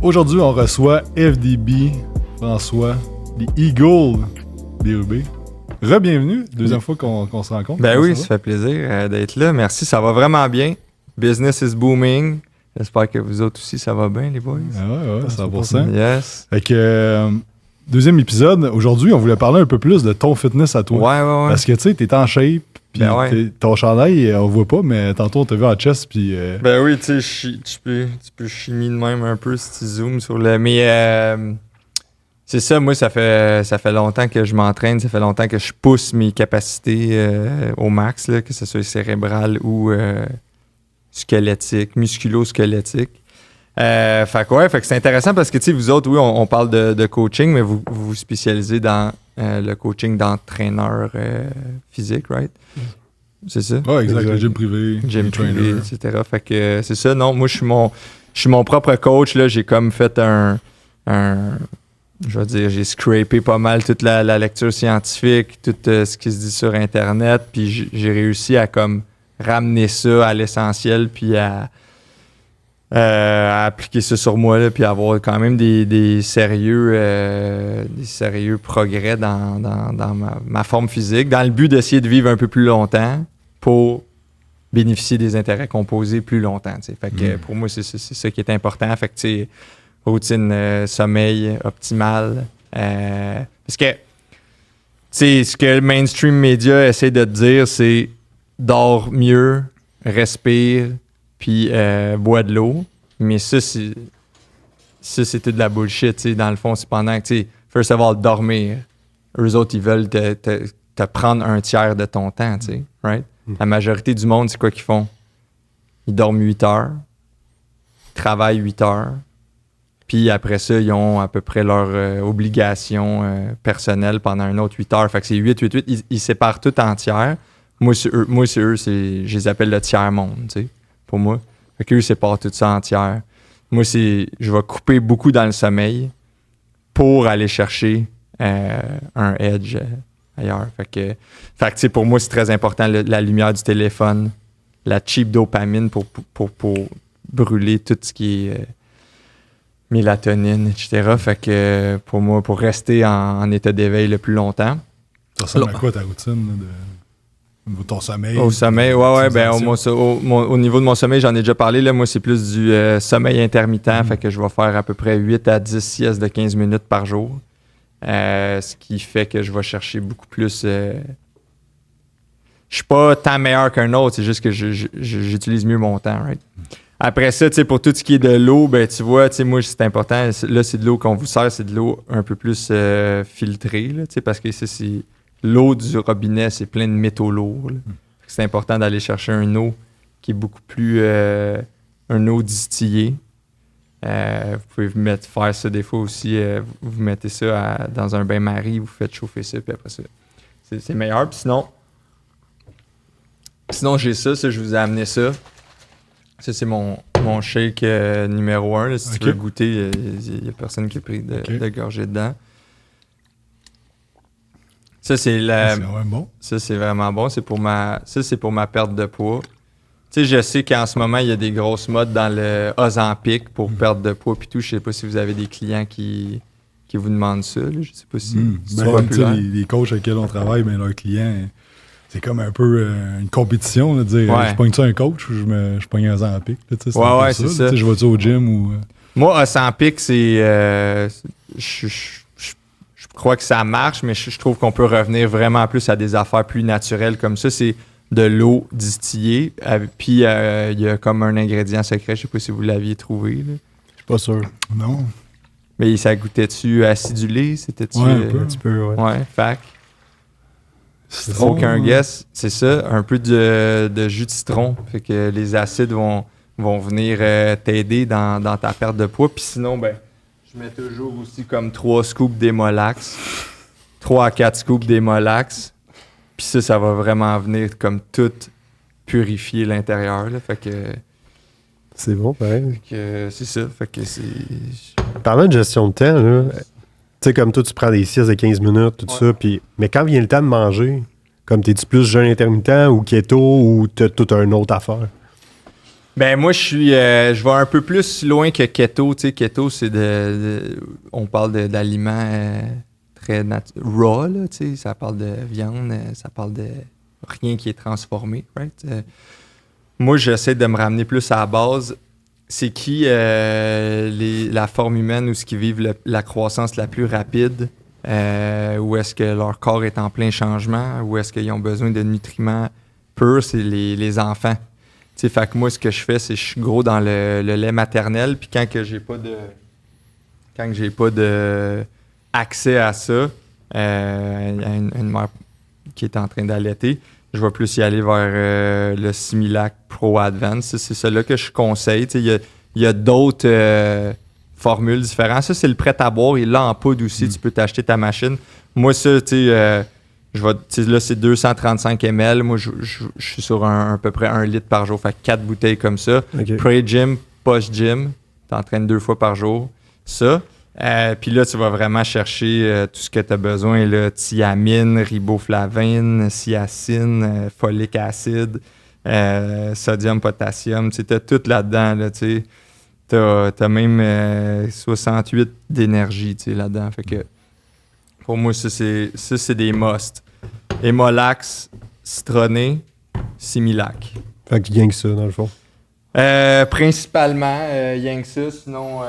Aujourd'hui, on reçoit FDB, François, les Eagles d'Érubé. Re-bienvenue, deuxième fois qu'on se rencontre. Ben oui, ça fait plaisir d'être là. Merci, ça va vraiment bien. Business is booming. J'espère que vous autres aussi, ça va bien, les boys. Ah ouais, 100%. Yes. Fait que, deuxième épisode, aujourd'hui, on voulait parler un peu plus de ton fitness à toi. Ouais. Parce que tu sais, t'es en shape, puis ton chandail, on voit pas, mais tantôt on t'a vu en chest, puis... Ben oui, tu sais, tu peux chimie de même un peu si tu zoomes sur le... Mais c'est ça, moi, ça fait longtemps que je m'entraîne, ça fait longtemps que je pousse mes capacités au max, là, que ce soit cérébral ou squelettique, musculo-squelettique. Fait que c'est intéressant parce que, tu sais, vous autres, oui, on parle de coaching, mais vous vous spécialisez dans le coaching d'entraîneur physique, right? C'est ça? Ouais, exact. Gym privé, etc. Fait que c'est ça. Non, moi, je suis mon propre coach. Là, j'ai comme fait je vais dire, j'ai scrapé pas mal toute la lecture scientifique, tout ce qui se dit sur Internet, puis j'ai réussi à comme ramener ça à l'essentiel, puis à appliquer ça sur moi, là, puis avoir quand même des sérieux progrès dans ma forme physique, dans le but d'essayer de vivre un peu plus longtemps pour bénéficier des intérêts composés plus longtemps. T'sais. Fait que pour moi, c'est ça qui est important. Fait que, tu sais, routine sommeil optimale. Parce que, tu sais, ce que le mainstream média essaie de te dire, c'est dors mieux, respire, puis bois de l'eau. Mais ça, c'est toute de la bullshit. T'sais. Dans le fond, c'est pendant que, tu sais, first of all, dormir. Eux autres, ils veulent te prendre un tiers de ton temps, tu sais, right? La majorité du monde, c'est quoi qu'ils font? Ils dorment 8 heures, ils travaillent 8 heures, puis après ça, ils ont à peu près leur obligation personnelle pendant un autre 8 heures. Fait que c'est 8. Ils séparent tout en tiers. Moi, c'est eux, je les appelle le tiers-monde, tu sais, pour moi. Fait qu'eux, ils séparent tout ça en tiers. Moi, je vais couper beaucoup dans le sommeil pour aller chercher un edge ailleurs. Fait que tu sais, pour moi, c'est très important, la lumière du téléphone, la cheap dopamine pour brûler tout ce qui est mélatonine, etc. Fait que pour moi, pour rester en état d'éveil le plus longtemps. Ça ressemble à quoi ta routine de ton sommeil? Au sommeil, ouais. Ben, au niveau de mon sommeil, j'en ai déjà parlé. Là, moi, c'est plus du sommeil intermittent. Fait que je vais faire à peu près 8 à 10 siestes de 15 minutes par jour. Ce qui fait que je vais chercher beaucoup plus... Je suis pas tant meilleur qu'un autre, c'est juste que j'utilise mieux mon temps, right? Après ça, tu sais, pour tout ce qui est de l'eau, ben tu vois, tu sais, moi, c'est important. Là, c'est de l'eau qu'on vous sert, c'est de l'eau un peu plus filtrée, là, tu sais, parce que c'est l'eau du robinet, c'est plein de métaux lourds. C'est important d'aller chercher un eau qui est beaucoup plus... un eau distillée. Vous pouvez faire ça des fois aussi. Vous mettez ça dans un bain-marie, vous faites chauffer ça, puis après ça, c'est meilleur. Puis sinon j'ai ça, je vous ai amené ça. Ça, c'est mon shake numéro 1. Là, si tu veux goûter, il n'y a personne qui a pris de gorgée dedans. Ça, c'est vraiment bon. Ça, c'est vraiment bon. C'est pour ma perte de poids. Tu sais, je sais qu'en ce moment, il y a des grosses modes dans le Ozempic pour perdre de poids puis tout. Je sais pas si vous avez des clients qui vous demandent ça. Là. Je sais pas si c'est populaire. Les coachs avec lesquels on travaille, ben, leurs clients, c'est comme un peu une compétition. Là, de dire, je pogne ça un coach ou je pogne un Ozempic. C'est ça. Je vais-tu au gym ou... Moi, Ozempic, c'est... je crois que ça marche, mais je trouve qu'on peut revenir vraiment plus à des affaires plus naturelles comme ça. C'est de l'eau distillée, puis il y a comme un ingrédient secret, je sais pas si vous l'aviez trouvé. Là. Je suis pas sûr. Non. Mais ça goûtait-tu acidulé? C'était-tu... Ouais, un petit peu, ouais. Ouais, fac. Citron, aucun guess, c'est ça, un peu de jus de citron. Fait que les acides vont venir t'aider dans ta perte de poids. Puis sinon, ben, je mets toujours aussi comme 3 scoops d'Hémolax. 3 à 4 scoops d'Hémolax. Puis ça va vraiment venir comme tout purifier l'intérieur. Là. Fait que... C'est bon, pareil. Fait que c'est ça. Fait que c'est... Parlant de gestion de temps, là, tu sais, comme toi, tu prends des siestes de 15 minutes, tout ça, mais quand vient le temps de manger, comme t'es-tu plus jeûne intermittent ou keto ou t'as toute une autre affaire? Ben moi, je vais un peu plus loin que keto. Tu sais, keto, c'est on parle d'aliments très raw, là, tu sais. Ça parle de viande, ça parle de rien qui est transformé, right? Moi, j'essaie de me ramener plus à la base. C'est qui la forme humaine ou ce qui vivent la croissance la plus rapide? Où est-ce que leur corps est en plein changement? Où est-ce qu'ils ont besoin de nutriments purs? C'est les enfants. T'sais, fait que moi, ce que je fais, c'est que je suis gros dans le lait maternel. Puis quand j'ai pas de accès à ça, une mère qui est en train d'allaiter, je vais plus y aller vers le Similac Pro Advance. C'est celui-là que je conseille. Il y a d'autres formules différentes. Ça, c'est le prêt à boire. Il est là en poudre aussi. Tu peux t'acheter ta machine. Moi, ça, là, c'est 235 ml. Moi, je suis sur à peu près 1 litre par jour. Fait 4 bouteilles comme ça. Okay. Pre-gym, post-gym. T'entraînes 2 fois par jour. Ça. Puis là, tu vas vraiment chercher tout ce que tu as besoin. Là, thiamine, riboflavine, cyacine, folic acide, sodium, potassium. Tu as tout là-dedans. Là, tu as même 68 d'énergie là-dedans. Fait que pour moi, ça, c'est des must. Hémolax, citronné, Similac. Fait que rien que ça, dans le fond. Principalement, rien que ça. Sinon,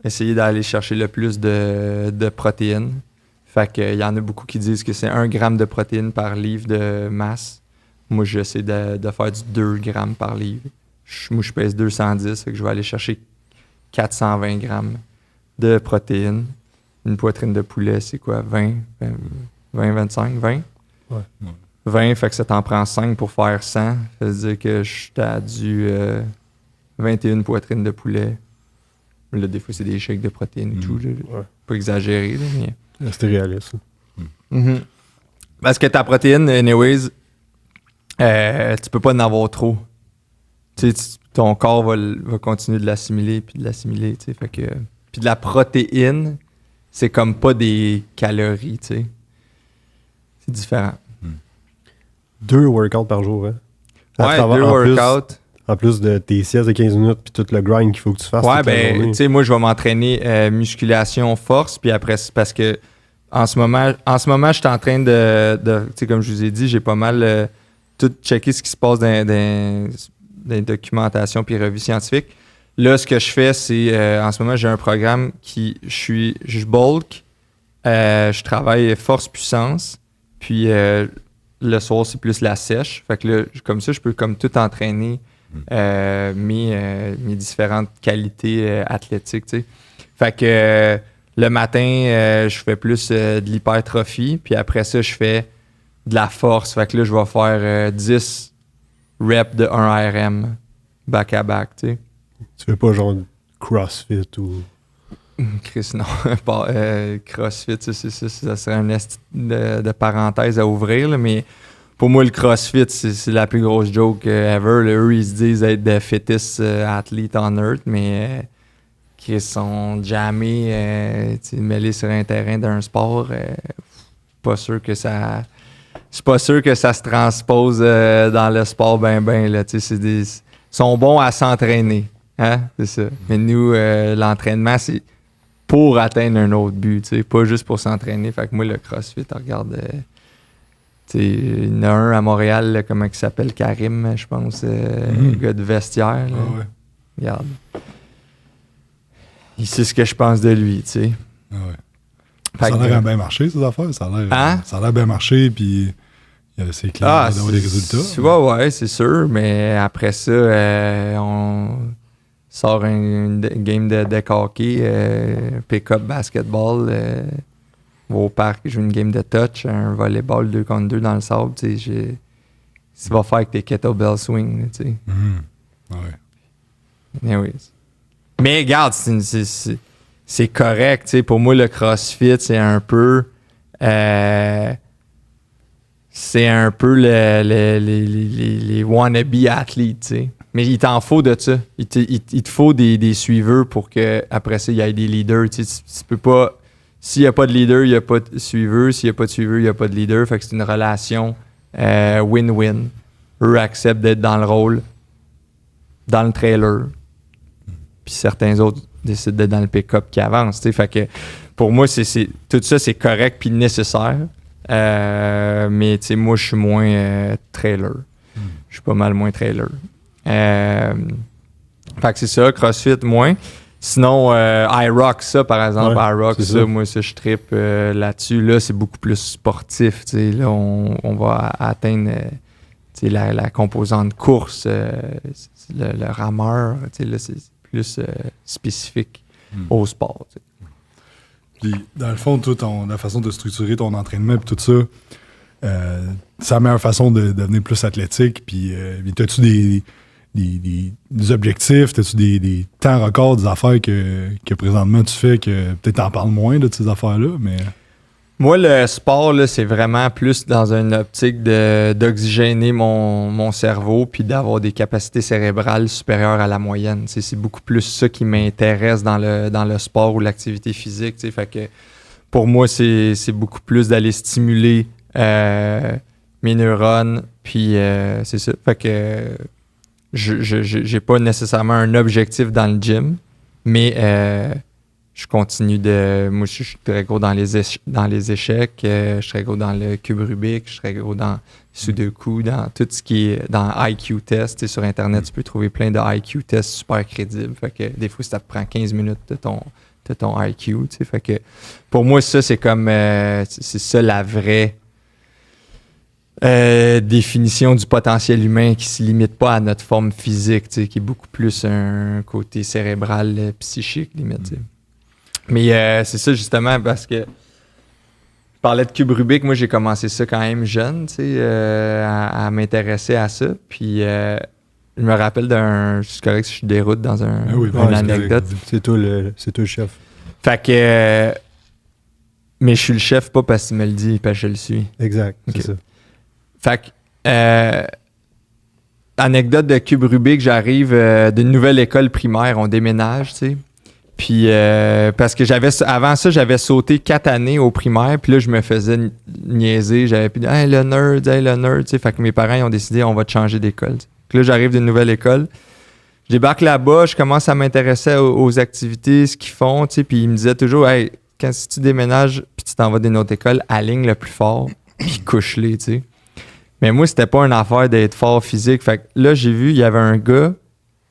essayer d'aller chercher le plus de protéines. Fait que y en a beaucoup qui disent que c'est 1 gramme de protéines par livre de masse. Moi, j'essaie de faire du 2 grammes par livre. Moi, je pèse 210, fait que je vais aller chercher 420 grammes de protéines. Une poitrine de poulet, c'est quoi? 20, 25, 20? Ouais. 20, fait que ça t'en prend 5 pour faire 100. Ça veut dire que je suis à du 21 poitrines de poulet. Là, des fois, c'est des shakes de protéines et tout. Là. Ouais. Pas exagéré, là, mais... C'était réaliste. Parce que ta protéine, anyways, tu peux pas en avoir trop. Ton corps va continuer de l'assimiler puis de l'assimiler. Fait que... Puis de la protéine, c'est comme pas des calories, tu sais. C'est différent. 2 workouts par jour, hein? Ouais, 2 workouts. En plus de tes siestes de 15 minutes puis tout le grind qu'il faut que tu fasses. Ouais, ben, tu sais, moi, je vais m'entraîner musculation, force, puis après, c'est parce que en ce moment, je suis en train de tu sais, comme je vous ai dit, j'ai pas mal tout checké ce qui se passe dans les documentations puis revues scientifiques. Là, ce que je fais, c'est, en ce moment, j'ai un programme je bulk, je travaille force-puissance, puis le soir, c'est plus la sèche. Fait que là, comme ça, je peux comme tout entraîner mes différentes qualités athlétiques, tu sais. Fait que le matin, je fais plus de l'hypertrophie, puis après ça, je fais de la force. Fait que là, je vais faire 10 reps de 1 RM back-à-back, tu sais. Tu fais pas genre CrossFit ou... Chris, non. CrossFit, ça serait un esti de parenthèse à ouvrir, là, mais pour moi, le CrossFit, c'est la plus grosse joke ever. Là. Eux, ils se disent être the fittest athlete on earth, mais qui sont jamais mêlés sur un terrain d'un sport. Pas sûr que ça... Je suis pas sûr que ça se transpose dans le sport ben. Là, ils sont bons à s'entraîner. Hein? C'est ça. Mais nous, l'entraînement, c'est pour atteindre un autre but, pas juste pour s'entraîner. Fait que moi, le CrossFit, regarde... il y en a un à Montréal, là, comment il s'appelle, Karim, je pense, le gars de vestiaire. Là. Ah ouais. Regarde. Il sait ce que je pense de lui, tu sais. Ah ouais. Ça a l'air bien marché, ces affaires. Ça a l'air bien marché, puis c'est clair d'avoir des résultats. Ouais, c'est sûr, mais après ça, on sort une game de deck hockey, pick-up basketball, va au parc, joue une game de touch, un volleyball 2 contre 2 dans le sable, tu sais, tu vas faire avec tes kettlebell swing, tu sais. Ouais. Anyways. Mais regarde, c'est correct, tu sais. Pour moi, le CrossFit, c'est un peu les wannabe athlètes, tu sais. Mais il t'en faut de ça. Il te faut des suiveurs pour qu'après ça, il y ait des leaders. Tu sais, tu peux pas... S'il n'y a pas de leader, il n'y a pas de suiveur. S'il n'y a pas de suiveur, il n'y a pas de leader. Fait que c'est une relation win-win. eux acceptent d'être dans le rôle, dans le trailer, puis certains autres décident d'être dans le pick-up qui avance. T'sais. Fait que pour moi, tout ça, c'est correct puis nécessaire. Mais moi, je suis moins trailer. Je suis pas mal moins trailer. Fait que c'est ça, CrossFit, moins. Sinon, iRock, ça, par exemple, iRock, ça, moi, ça, je trippe là-dessus. Là, c'est beaucoup plus sportif. Là, on va atteindre la composante course, le rameur. Là, c'est plus spécifique au sport. T'sais. Puis, dans le fond, toi, la façon de structurer ton entraînement et tout ça, c'est la meilleure façon de devenir plus athlétique. Puis, as-tu des objectifs? As-tu des temps records, des affaires que présentement tu fais que peut-être t'en parles moins de ces affaires-là? Mais... Moi, le sport, là, c'est vraiment plus dans une optique d'oxygéner mon cerveau puis d'avoir des capacités cérébrales supérieures à la moyenne. T'sais, c'est beaucoup plus ça qui m'intéresse dans le sport ou l'activité physique. T'sais. Fait que pour moi, c'est beaucoup plus d'aller stimuler mes neurones. Puis c'est ça. Fait que j'ai pas nécessairement un objectif dans le gym, mais je continue moi, je suis très gros dans les échecs, je suis très gros dans le cube Rubik, je suis très gros dans Sudoku, dans tout ce qui est dans IQ test. Sur Internet, tu peux trouver plein de IQ tests super crédibles. Fait que des fois, ça te prend 15 minutes de ton IQ. Fait que pour moi, ça, c'est comme c'est ça la vraie définition du potentiel humain qui se limite pas à notre forme physique, qui est beaucoup plus un côté cérébral, psychique, limite. Mais c'est ça justement parce que je parlais de cube Rubik, moi j'ai commencé ça quand même jeune, à m'intéresser à ça. Puis je me rappelle c'est correct si je déroute dans une anecdote. C'est toi le chef. Fait que mais je suis le chef pas parce qu'il me le dit, parce que je le suis. Exact, c'est ça. Fait que anecdote de cube Rubik, j'arrive d'une nouvelle école primaire, on déménage, tu sais. Puis, parce que avant ça, j'avais sauté 4 années au primaire, puis là, je me faisais niaiser. J'avais plus dit, hey, le nerd, tu sais. Fait que mes parents, ils ont décidé, on va te changer d'école. Puis là, j'arrive d'une nouvelle école. Je débarque là-bas, je commence à m'intéresser aux activités, ce qu'ils font, tu sais. Puis ils me disaient toujours, hey, si tu déménages, puis tu t'en vas d'une autre école, aligne le plus fort, puis couche-les, tu sais. Mais moi, c'était pas une affaire d'être fort physique. Fait que là, j'ai vu, il y avait un gars.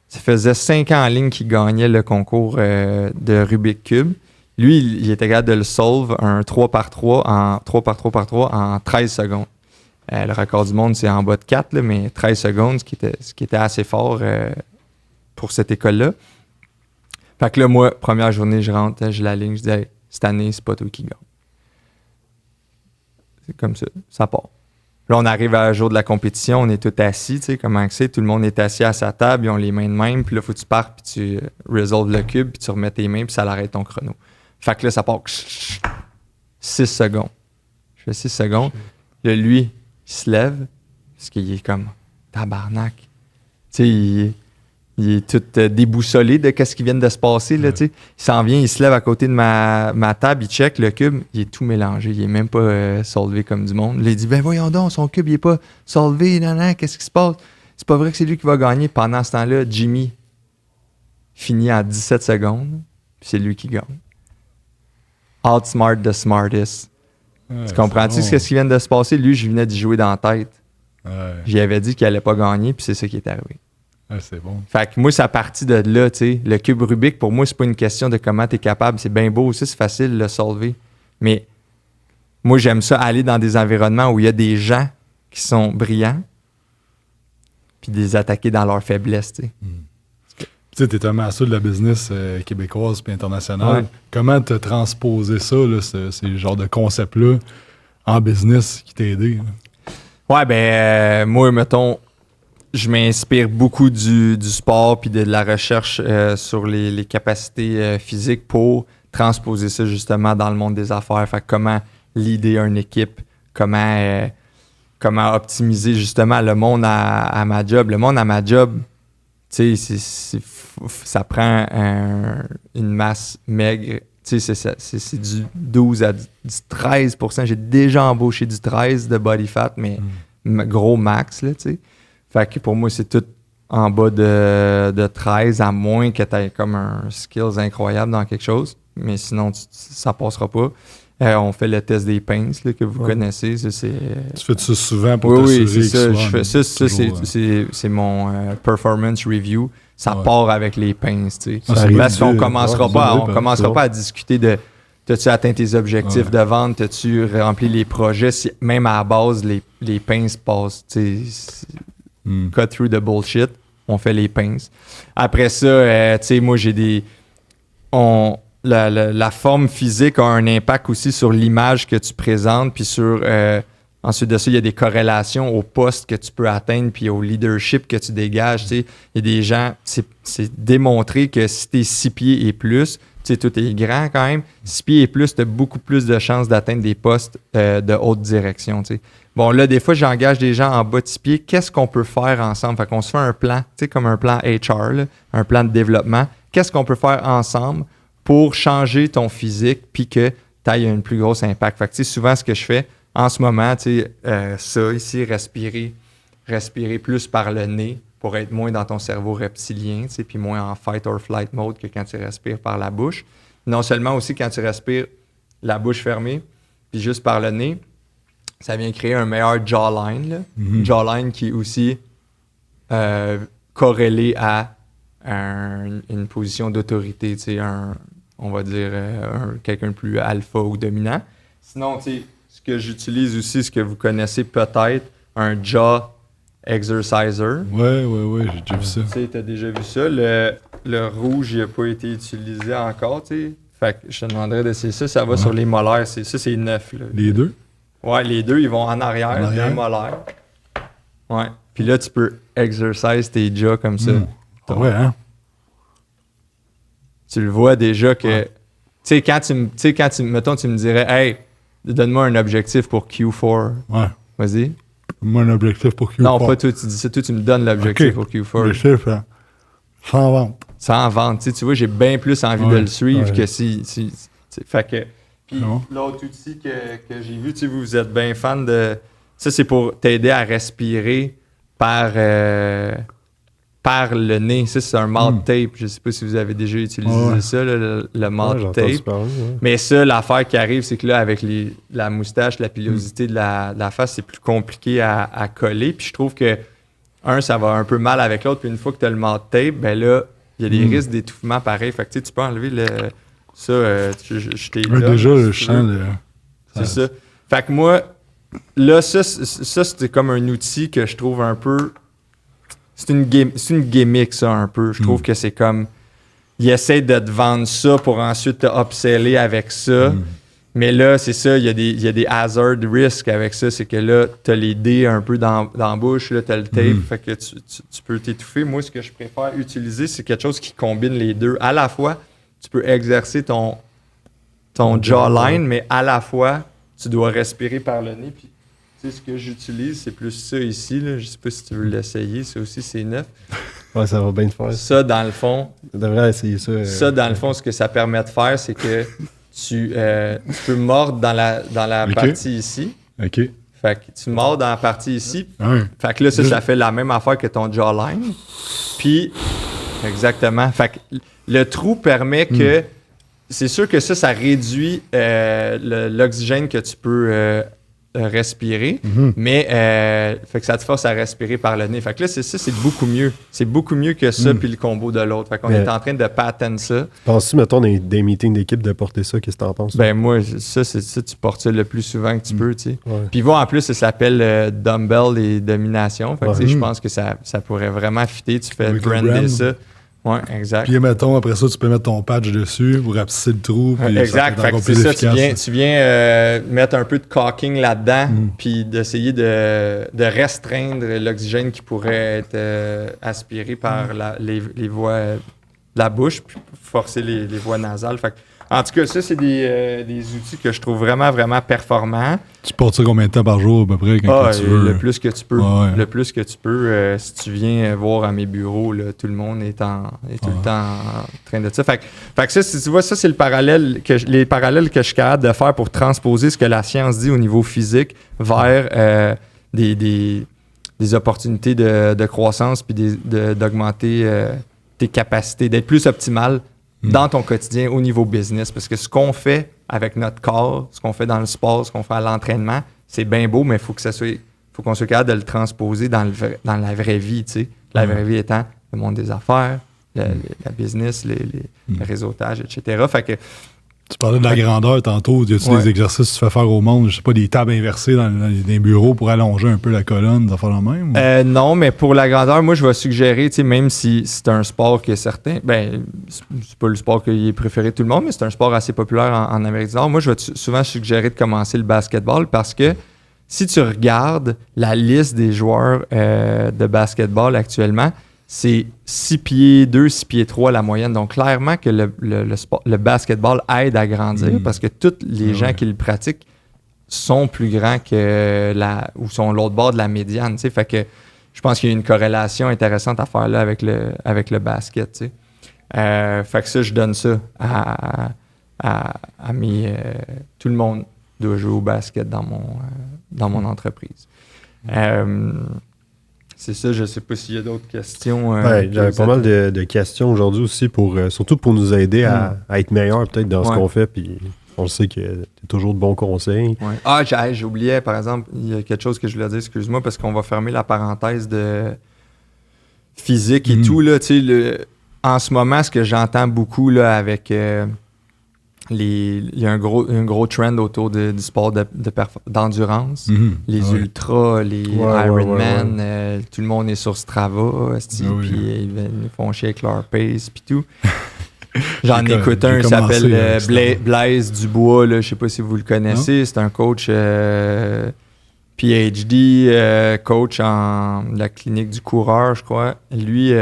Ça faisait 5 ans en ligne qu'il gagnait le concours de Rubik Cube. Lui, il était capable de le solve un 3x3 en 13 secondes. Le record du monde, c'est en bas de 4, là, mais 13 secondes, ce qui était assez fort pour cette école-là. Fait que là, moi, première journée, je rentre, je l'aligne, je dis hey, cette année, c'est pas toi qui gagne. C'est comme ça, ça part. Là, on arrive à un jour de la compétition, on est tous assis, tu sais, comment c'est, tout le monde est assis à sa table, ils ont les mains de même, puis là, il faut que tu partes, puis tu resolves le cube, puis tu remets tes mains, puis ça l'arrête ton chrono. Fait que là, ça part 6 secondes. Je fais 6 secondes. Là, lui, il se lève, parce qu'il est comme tabarnak. Tu sais, il est tout déboussolé de ce qui vient de se passer, là, tu sais. Il s'en vient, il se lève à côté de ma table, il check le cube, il est tout mélangé, il est même pas solvé comme du monde. Là, il dit, ben voyons donc, son cube, il est pas solvé, nan, qu'est-ce qui se passe? C'est pas vrai que c'est lui qui va gagner. Pendant ce temps-là, Jimmy finit en 17 secondes, puis c'est lui qui gagne. Outsmart the smartest. Ouais, tu comprends-tu ce qui vient de se passer? Lui, je venais d'y jouer dans la tête. Ouais. J'y avais dit qu'il allait pas gagner, puis c'est ça qui est arrivé. Ah, c'est bon. Fait que moi, c'est à partir de là, tu sais. Le cube Rubik, pour moi, c'est pas une question de comment tu es capable. C'est bien beau aussi, c'est facile de le solver. Mais moi, j'aime ça aller dans des environnements où il y a des gens qui sont brillants puis de les attaquer dans leur faiblesse, tu sais. Tu sais, t'es un master de la business québécoise puis internationale. Ouais. Comment t'as transposé ça, là, ces genres de concepts-là, en business qui t'a aidé? Là? Ouais, ben, moi, mettons... Je m'inspire beaucoup du sport puis de la recherche sur les capacités physiques pour transposer ça justement dans le monde des affaires. Fait que comment leader une équipe, comment optimiser justement le monde à ma job. Le monde à ma job, tu sais, ça prend une masse maigre. Tu sais, c'est du 12 à du 13%. J'ai déjà embauché du 13 de body fat, mais gros max, là, tu sais. Fait que pour moi, c'est tout en bas de 13, à moins que tu aies comme un skills incroyable dans quelque chose. Mais sinon, ça passera pas. On fait le test des pinces là, que vous connaissez. Ça, c'est, Tu fais ça souvent pour oui, t'assurer c'est ça. que Je fais ça, toujours, c'est mon performance review. Ça part avec les pinces, tu sais. Ah, c'est Parce qu'on commencera ouais, pas à discuter de t'as-tu atteint tes objectifs de vente, t'as-tu rempli les projets, si, même à la base, les pinces passent, tu sais, cut through the bullshit, on fait les pinces. Après ça, tu sais, moi, j'ai des... La forme physique a un impact aussi sur l'image que tu présentes, puis sur... ensuite de ça, il y a des corrélations au poste que tu peux atteindre puis au leadership que tu dégages. Tu sais. Il y a des gens, c'est démontré que si tu es 6 pieds et plus, tu sais, tout est grand quand même, 6 pieds et plus, tu as beaucoup plus de chances d'atteindre des postes de haute direction. Tu sais. Bon, là, des fois, j'engage des gens en bas de 6 pieds. Qu'est-ce qu'on peut faire ensemble? Fait qu'on se fait un plan, tu sais, comme un plan HR, là, un plan de développement. Qu'est-ce qu'on peut faire ensemble pour changer ton physique puis que tu aies un plus gros impact? Fait que, tu sais, souvent, ce que je fais, en ce moment, tu sais, ça ici, respirer plus par le nez pour être moins dans ton cerveau reptilien, tu sais, puis moins en fight or flight mode que quand tu respires par la bouche. Non seulement aussi quand tu respires la bouche fermée, puis juste par le nez, ça vient créer un meilleur jawline, là. Jawline qui est aussi corrélé à une position d'autorité, tu sais, on va dire quelqu'un de plus alpha ou dominant. Sinon, tu sais, ce que j'utilise aussi, ce que vous connaissez peut-être, un jaw exerciser. Ouais, j'ai déjà vu ça. Tu sais, t'as déjà vu ça. Le rouge, il n'a pas été utilisé encore, tu sais. Fait que je te demanderais d'essayer ça. Ça va sur les molaires. Ça, c'est 9. Là. Les deux? Ouais, les deux, ils vont en arrière, les molaires. Ouais. Puis là, tu peux exercise tes jaws comme ça. Ouais, hein? Tu le vois déjà que... Tu sais, quand mettons, tu me dirais, hey, donne-moi un objectif pour Q4. Ouais. Vas-y. Donne-moi un objectif pour Q4. Non, pas toi, tu dis ça. Toi, tu me donnes l'objectif pour Q4. L'objectif, hein? Sans vente. Sans vente. Tu vois, j'ai bien plus envie de le suivre que si fait que... Puis l'autre outil que j'ai vu, tu sais, vous êtes bien fan de... Ça, c'est pour t'aider à respirer par le nez. Ça, c'est un mouth tape. Je ne sais pas si vous avez déjà utilisé ça, là, le mouth tape. Mais ça, l'affaire qui arrive, c'est que là, avec la moustache, la pilosité de la face, c'est plus compliqué à coller. Puis je trouve que, ça va un peu mal avec l'autre. Puis une fois que tu as le mouth tape, ben là, il y a des risques d'étouffement pareil. Fait que tu peux enlever ça. Je t'ai là. Déjà, je sens le... C'est ça. Fait que moi, là, ça c'était comme un outil que je trouve un peu... C'est une gimmick, ça, un peu. Je trouve que c'est comme... Ils essayent de te vendre ça pour ensuite te upseller avec ça. Mais là, c'est ça, il y a des hazard risks avec ça. C'est que là, tu as les dés un peu dans la bouche, là, tu as le tape, fait que tu peux t'étouffer. Moi, ce que je préfère utiliser, c'est quelque chose qui combine les deux. À la fois, tu peux exercer ton jawline, mais à la fois, tu dois respirer par le nez. Puis, tu sais, ce que j'utilise, c'est plus ça ici. Là. Je sais pas si tu veux l'essayer. Ça aussi, c'est 9. Ouais, ça va bien te faire. Ça, dans le fond... Tu devrais essayer ça. Ça, dans le fond, ce que ça permet de faire, c'est que tu peux mordre dans la partie ici. OK. Fait que tu mords dans la partie ici. Ouais. Fait que là, ça fait la même affaire que ton jawline. Puis, exactement. Fait que le trou permet que... C'est sûr que ça réduit l'oxygène que tu peux respirer, mais fait que ça te force à respirer par le nez. Fait que là, c'est beaucoup mieux. C'est beaucoup mieux que ça puis le combo de l'autre. Fait qu'on est en train de patent ça. Penses-tu, mettons, des meetings d'équipe de porter ça? Qu'est-ce que t'en penses? Ben moi, ça, tu portes ça le plus souvent que tu peux, tu sais. Ouais. Puis en plus, ça s'appelle dumbbell et domination. Fait que tu sais, je pense que ça pourrait vraiment fitter. Tu fais Avec le brander brand. ça. Ouais, exact. Puis, mettons, après ça, tu peux mettre ton patch dessus pour rapetisser le trou. Puis exact. Fait que c'est ça, tu viens mettre un peu de caulking là-dedans, puis d'essayer de restreindre l'oxygène qui pourrait être aspiré par les voies de la bouche, puis forcer les voies nasales. Fait que, en tout cas, ça, c'est des outils que je trouve vraiment, vraiment performants. Tu portes ça combien de temps par jour, à peu près, quand tu veux? Le plus que tu peux. Ouais. Le plus que tu peux. Si tu viens voir à mes bureaux, là, tout le monde est tout le temps en train de ça. Fait que ça, tu vois, ça, c'est les parallèles que je suis capable de faire pour transposer ce que la science dit au niveau physique vers des des opportunités de croissance puis d'augmenter tes capacités, d'être plus optimal dans ton quotidien au niveau business. Parce que ce qu'on fait avec notre corps, ce qu'on fait dans le sport, ce qu'on fait à l'entraînement, c'est bien beau, mais il faut qu'on soit capable de le transposer dans la vraie vie, tu sais. La vraie vie étant le monde des affaires, la business, le réseautage, etc. Fait que tu parlais de la grandeur tantôt. Y a-tu des exercices que tu fais faire au monde? Je sais pas, des tables inversées dans les bureaux pour allonger un peu la colonne, ça fait la même? Non, mais pour la grandeur, moi, je vais suggérer, tu sais, même si c'est un sport que certains... Ben, c'est pas le sport qui est préféré de tout le monde, mais c'est un sport assez populaire en Amérique du Nord. Moi, je vais souvent suggérer de commencer le basketball parce que si tu regardes la liste des joueurs de basketball actuellement, c'est 6 pieds 2, 6 pieds 3 la moyenne. Donc, clairement que le basketball aide à grandir parce que tous les gens qui le pratiquent sont plus grands que ou sont l'autre bord de la médiane. T'sais. Fait que je pense qu'il y a une corrélation intéressante à faire là avec le basket. T'sais. Fait que ça, je donne ça à mes... tout le monde doit jouer au basket dans mon entreprise. C'est ça, je ne sais pas s'il y a d'autres questions. J'avais pas mal de questions aujourd'hui aussi, surtout pour nous aider à être meilleurs peut-être dans ce qu'on fait. Puis on sait que tu as toujours de bons conseils. Ouais. Ah, j'oubliais, par exemple, il y a quelque chose que je voulais dire, excuse-moi, parce qu'on va fermer la parenthèse de physique et tout. Là, en ce moment, ce que j'entends beaucoup là, avec... il y a un gros trend autour du sport d'endurance. Les ultras, les Ironman, tout le monde est sur Strava, puis ils font chier avec leur pace, puis tout. J'en écoute un qui s'appelle Blaise Dubois, je sais pas si vous le connaissez, c'est un coach PhD, coach en la clinique du coureur, je crois. Lui,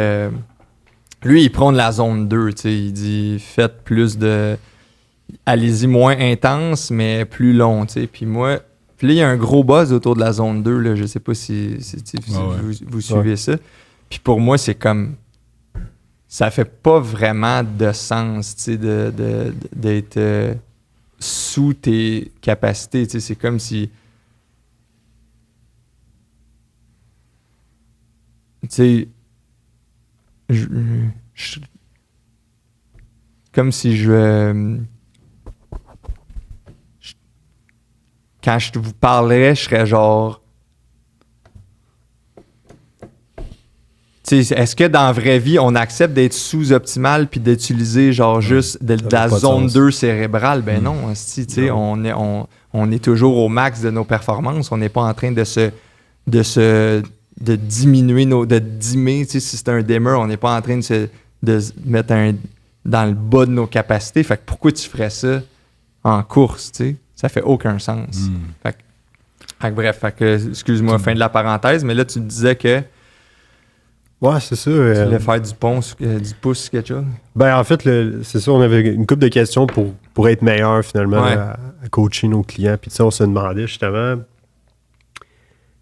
il prône la zone 2, il dit faites plus de... Allez-y moins intense, mais plus long, tu sais. Puis là, il y a un gros buzz autour de la zone 2, là. Je sais pas si vous suivez ça. Puis pour moi, c'est comme... Ça fait pas vraiment de sens, tu sais, d'être sous tes capacités, tu sais. C'est comme si... Tu sais... Comme si quand je vous parlerais, je serais genre... Est-ce que dans la vraie vie, on accepte d'être sous-optimal puis d'utiliser genre juste de la zone 2 cérébrale? Ben non, on est toujours au max de nos performances. On n'est pas en train de diminuer de dimmer. Si c'est un dimmer, on n'est pas en train de se mettre dans le bas de nos capacités. Fait que pourquoi tu ferais ça en course, tu sais? Ça fait aucun sens. Fait que bref, excuse-moi, fin de la parenthèse, mais là, tu disais que ouais, c'est ça. tu voulais faire du pouce, quelque chose? Ben, en fait, c'est ça, on avait une couple de questions pour être meilleur, finalement, à coacher nos clients. Puis, on se demandait, justement,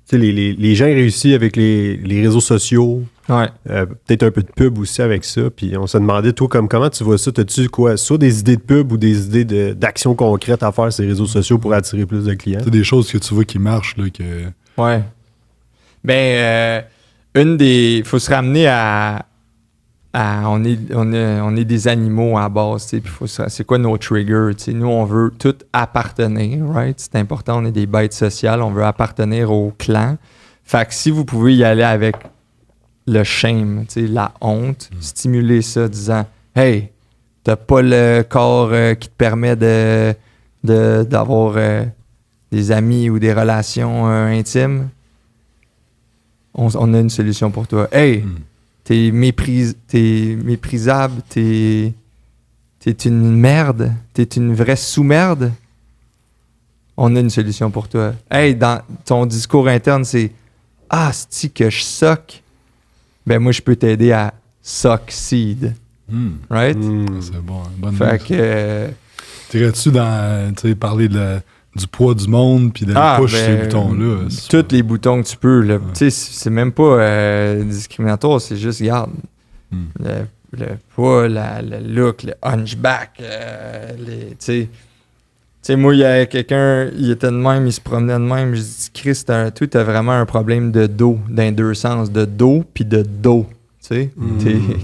tu sais, les gens réussissent avec les réseaux sociaux. Ouais. Peut-être un peu de pub aussi avec ça. Puis on se demandait, toi, comment tu vois ça? T'as-tu quoi? Soit des idées de pub ou des idées d'actions concrètes à faire sur les réseaux sociaux pour attirer plus de clients? C'est des choses que tu vois qui marchent. Là, Ouais. Ben, il faut se ramener à on est des animaux à la base, puis c'est quoi nos triggers? T'sais? Nous, on veut tout appartenir, right? C'est important, on est des bêtes sociales, on veut appartenir au clan. Fait que si vous pouvez y aller avec le shame, la honte, stimuler ça, disant « Hey, t'as pas le corps qui te permet d'avoir des amis ou des relations intimes? On a une solution pour toi. Hey, t'es méprisable, t'es une merde, t'es une vraie sous-merde. On a une solution pour toi. Hey, dans ton discours interne, c'est « Ah, c'est-tu que je soque? » Ben moi, je peux t'aider à succeed. Right? C'est bon. Bonne fait que... T'irais-tu parler du poids du monde puis de push ces boutons-là? Tous les boutons que tu peux. Là. Tu sais, c'est même pas discriminatoire, c'est juste, regarde, le poids, le look, le hunchback, tu sais, moi, il y a quelqu'un, il était de même, il se promenait de même. Je dis, Chris, toi, t'as vraiment un problème de dos, dans deux sens, de dos puis de dos. Tu sais,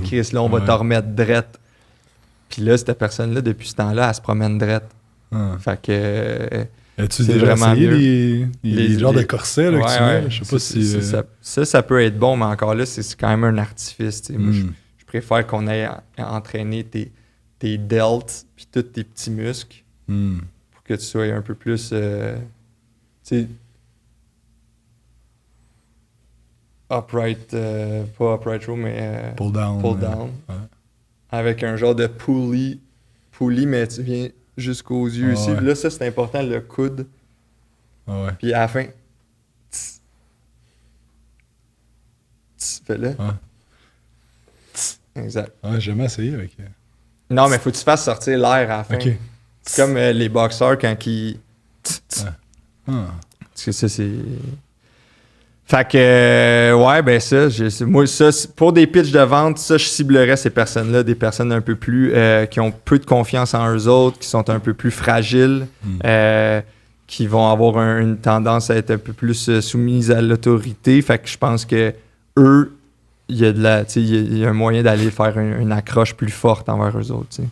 Chris, là, on va te remettre drette. Puis là, cette personne-là, depuis ce temps-là, elle se promène drette. Fait que. As-tu déjà essayé les genres de corsets là, que tu mets? Je sais pas si. Ça peut être bon, mais encore là, c'est quand même un artifice. Moi, je préfère qu'on ait entraîné tes delts puis tous tes petits muscles pour que tu sois un peu plus. Upright, pas upright row, mais pull down. Ouais. Avec un genre de pulley, mais tu viens jusqu'aux yeux ici. Là, ça, c'est important, le coude. Puis à la fin, fais-le. Exact. J'ai jamais essayé avec. Non, mais faut que tu fasses sortir l'air à la fin. Okay. C'est comme les boxeurs quand ils. Parce que ça, c'est. Fait que, ben ça, moi, ça, pour des pitchs de vente, ça, je ciblerais ces personnes-là, des personnes un peu plus, qui ont peu de confiance en eux autres, qui sont un peu plus fragiles, qui vont avoir une tendance à être un peu plus soumises à l'autorité. Fait que je pense que eux, il y a un moyen d'aller faire une accroche plus forte envers eux autres, tu sais.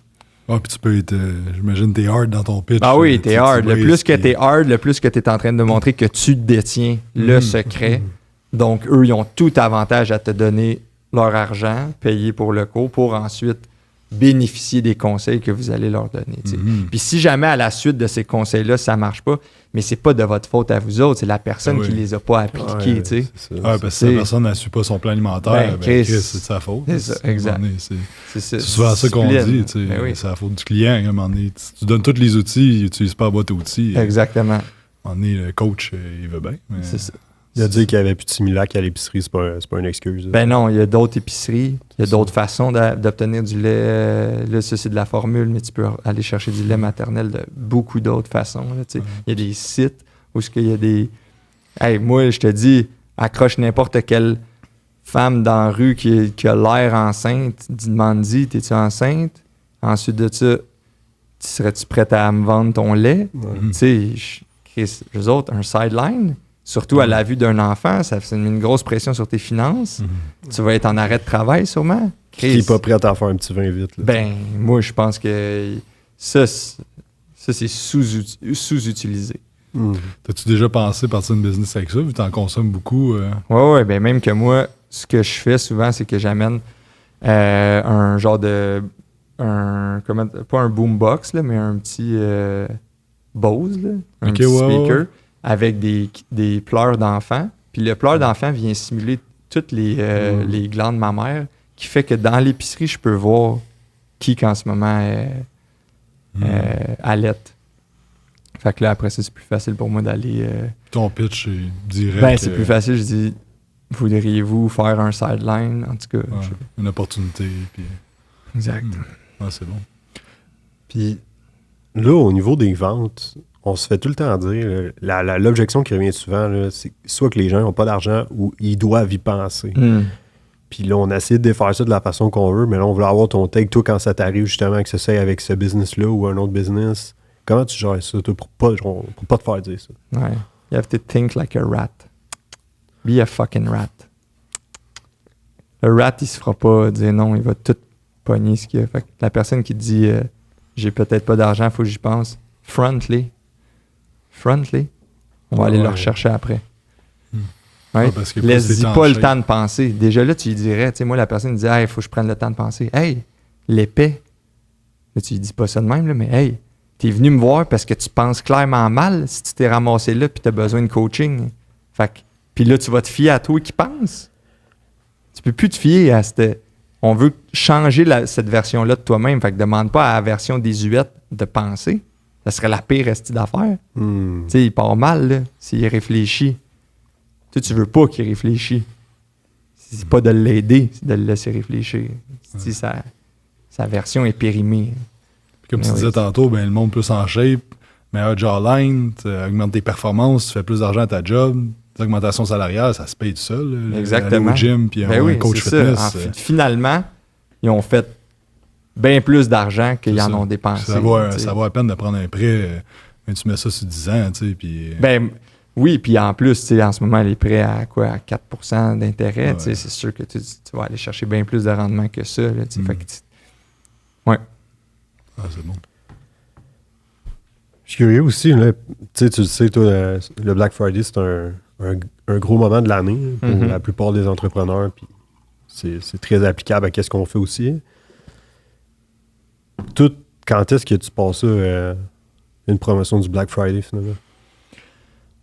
Puis tu peux être, j'imagine, t'es hard dans ton pitch. Ah oui, t'es hard. Le plus que t'es hard, le plus que t'es en train de montrer que tu détiens le secret. Donc, eux, ils ont tout avantage à te donner leur argent, payer pour le cours, pour ensuite bénéficier des conseils que vous allez leur donner. Puis si jamais à la suite de ces conseils-là, ça marche pas, mais c'est pas de votre faute à vous autres, c'est la personne qui les a pas appliqués. Parce que si la personne n'a su pas son plan alimentaire, Chris, c'est de sa faute. C'est ça, exact. C'est souvent ça qu'on dit. C'est la faute du client. À un moment donné, tu donnes tous les outils, il n'utilise pas la boîte à outils. Exactement. À un moment donné, le coach, il veut bien. C'est ça. Il a dit qu'il n'y avait plus de Similac à l'épicerie, c'est pas une excuse. Ben non, il y a d'autres épiceries, il y a d'autres façons d'obtenir du lait. Là, ça, c'est de la formule, mais tu peux aller chercher du lait maternel de beaucoup d'autres façons. Il y a des sites où il y a des... Hey, moi, je te dis, accroche n'importe quelle femme dans la rue qui a l'air enceinte, demande-y, t'es-tu enceinte? Ensuite de ça, serais-tu prête à me vendre ton lait? Tu sais, eux autres, un sideline... Surtout à la vue d'un enfant, ça fait une grosse pression sur tes finances. Tu vas être en arrêt de travail sûrement. Qui n'est pas prêt à t'en faire un petit vin vite. Là. Ben, moi, je pense que ça c'est sous-utilisé. T'as-tu déjà pensé partir d'une business avec ça, vu que t'en consommes beaucoup? Ouais, ben même que moi, ce que je fais souvent, c'est que j'amène un genre de... pas un boombox, là, mais un petit Bose, là, un petit speaker. Avec des pleurs d'enfant. Puis le pleur d'enfant vient stimuler toutes les glandes mammaires, qui fait que dans l'épicerie, je peux voir qui qu'en ce moment allaite. Fait que là, après ça, c'est plus facile pour moi d'aller... Ton pitch est direct. Ben, c'est plus facile. Je dis, voudriez-vous faire un sideline? En tout cas, une opportunité. Puis... Exact. C'est bon. Puis là, au niveau des ventes... On se fait tout le temps dire, l'objection qui revient souvent, là, c'est soit que les gens n'ont pas d'argent ou ils doivent y penser. Puis là, on essaie de défaire ça de la façon qu'on veut, mais là, on veut avoir ton take, toi, quand ça t'arrive justement que ça soit avec ce business-là ou un autre business. Comment tu gères ça, toi, pour pas te faire dire ça? Ouais. You have to think like a rat. Be a fucking rat. Le rat, il se fera pas dire non, il va tout pogner ce qu'il y a. Fait que la personne qui dit j'ai peut-être pas d'argent, faut que j'y pense. Frontly. On va aller le rechercher après. Laisse-y pas le temps de penser. Déjà là, tu lui dirais, tu sais, moi, la personne dit, hey, il faut que je prenne le temps de penser. Hey, l'épais. Là, tu lui dis pas ça de même, là, mais hey, t'es venu me voir parce que tu penses clairement mal si tu t'es ramassé là puis t'as besoin de coaching. Fait que, puis là, tu vas te fier à toi qui pense. Tu peux plus te fier à cette... On veut changer cette version-là de toi-même. Fait que demande pas à la version désuète de penser. Ça serait la pire restée d'affaires. Tu sais, il part mal, là, s'il réfléchit. Tu veux pas qu'il réfléchisse. C'est pas de l'aider, c'est de le laisser réfléchir. Si sa version est périmée. Puis comme tu disais tantôt, ben, le monde plus en shape, meilleur jawline, tu augmentes tes performances, tu fais plus d'argent à ta job, l'augmentation salariale, ça se paye tout seul. Exactement. Aller au gym, puis un coach fitness. Finalement, ils ont fait bien plus d'argent qu'ils en ont dépensé. Ça vaut la peine de prendre un prêt Mais tu mets ça sur 10 ans, tu sais, puis... Ben oui, puis en plus, tu sais, en ce moment, elle est prêt à quoi? À 4% d'intérêt. Tu sais, c'est sûr que tu vas aller chercher bien plus de rendement que ça. Là, tu sais, fait que ouais. Ah, c'est bon. Je suis curieux aussi, là, tu le sais, toi, le Black Friday, c'est un gros moment de l'année pour la plupart des entrepreneurs. Puis c'est très applicable à ce qu'on fait aussi. Tout, quand est-ce que tu passes ça, une promotion du Black Friday, finalement?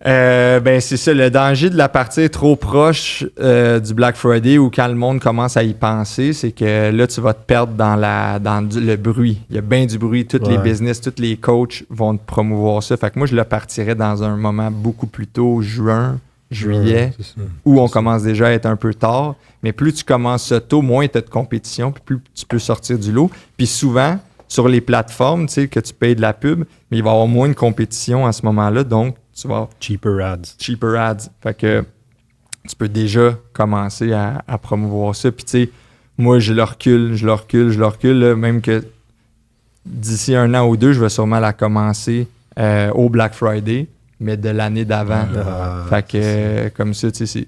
Ben c'est ça, le danger de la partie trop proche du Black Friday ou quand le monde commence à y penser, c'est que là, tu vas te perdre dans le bruit. Il y a bien du bruit, tous les business, tous les coachs vont te promouvoir ça. Fait que moi, je le partirais dans un moment beaucoup plus tôt, juin, juillet, où on commence déjà à être un peu tard. Mais plus tu commences ça tôt, moins tu as de compétition, puis plus tu peux sortir du lot. Puis souvent, sur les plateformes, tu sais, que tu payes de la pub, mais il va y avoir moins de compétition à ce moment-là, donc tu vas avoir Cheaper ads. Fait que tu peux déjà commencer à promouvoir ça. Puis tu sais, moi, je le recule, là, même que d'ici 1 an ou 2, je vais sûrement la commencer au Black Friday, mais de l'année d'avant. Fait que comme ça, tu sais,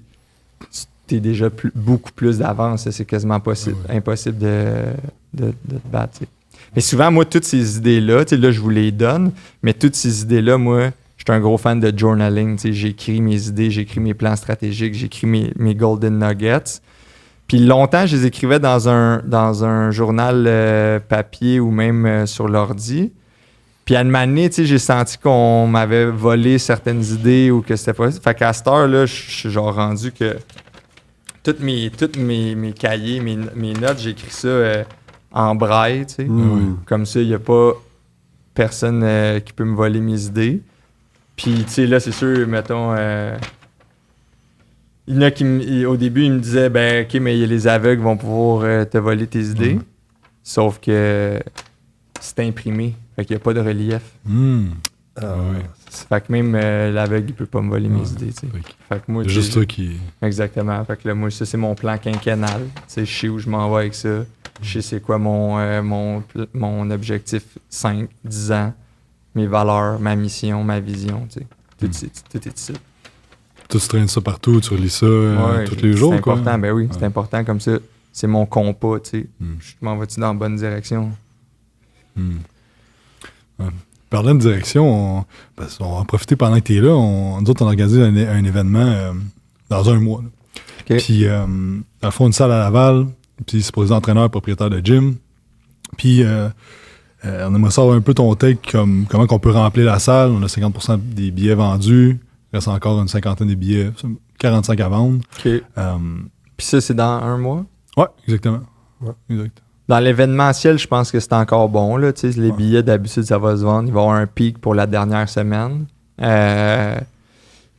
t'es déjà beaucoup plus d'avance. C'est quasiment impossible de te battre. T'sais. Mais souvent, moi, toutes ces idées-là, tu sais, là, je vous les donne, mais toutes ces idées-là, moi, je suis un gros fan de journaling. J'écris mes idées, j'écris mes plans stratégiques, j'écris mes golden nuggets. Puis longtemps, je les écrivais dans un journal papier ou même sur l'ordi. Puis à une année, j'ai senti qu'on m'avait volé certaines idées ou que c'était pas... Fait qu'à cette heure-là, je suis genre rendu que toutes mes cahiers, mes notes, j'écris ça en braille, tu sais. Comme ça, il n'y a pas personne qui peut me voler mes idées. Puis, tu sais, là, c'est sûr, mettons, il y en a qui, au début, ils me disaient, ben, OK, mais les aveugles vont pouvoir te voler tes idées. Sauf que c'est imprimé. Fait qu'il n'y a pas de relief. Fait que même l'aveugle, il peut pas me voler mes idées, tu sais. Fait que moi, juste toi qui... Exactement. Fait que là, moi, ça, c'est mon plan quinquennal. Tu sais, je sais où je m'en vais avec ça. Je sais c'est quoi mon objectif 5, 10 ans. Mes valeurs, ma mission, ma vision, tu sais. Tout est ici. Tu traînes ça partout, tu relis ça tous les jours, c'est quoi. C'est important, ben oui, c'est important comme ça. C'est mon compas, tu sais. Je m'en vais-tu dans la bonne direction? Parlant de direction, on va en profiter pendant que tu es là. Nous autres, on a organisé un événement dans 1 mois. Okay. Puis, à fond, une salle à Laval, puis c'est pour les entraîneurs propriétaires de gym. Puis, on aimerait savoir un peu ton take, comment on peut remplir la salle. On a 50% des billets vendus. Il reste encore une cinquantaine de billets, 45 à vendre. OK. Puis ça, c'est dans 1 mois? Oui, exactement. Ouais, exact. Dans l'événementiel, je pense que c'est encore bon. Là, les billets, d'habitude, ça va se vendre. Il va y avoir un pic pour la dernière semaine. Je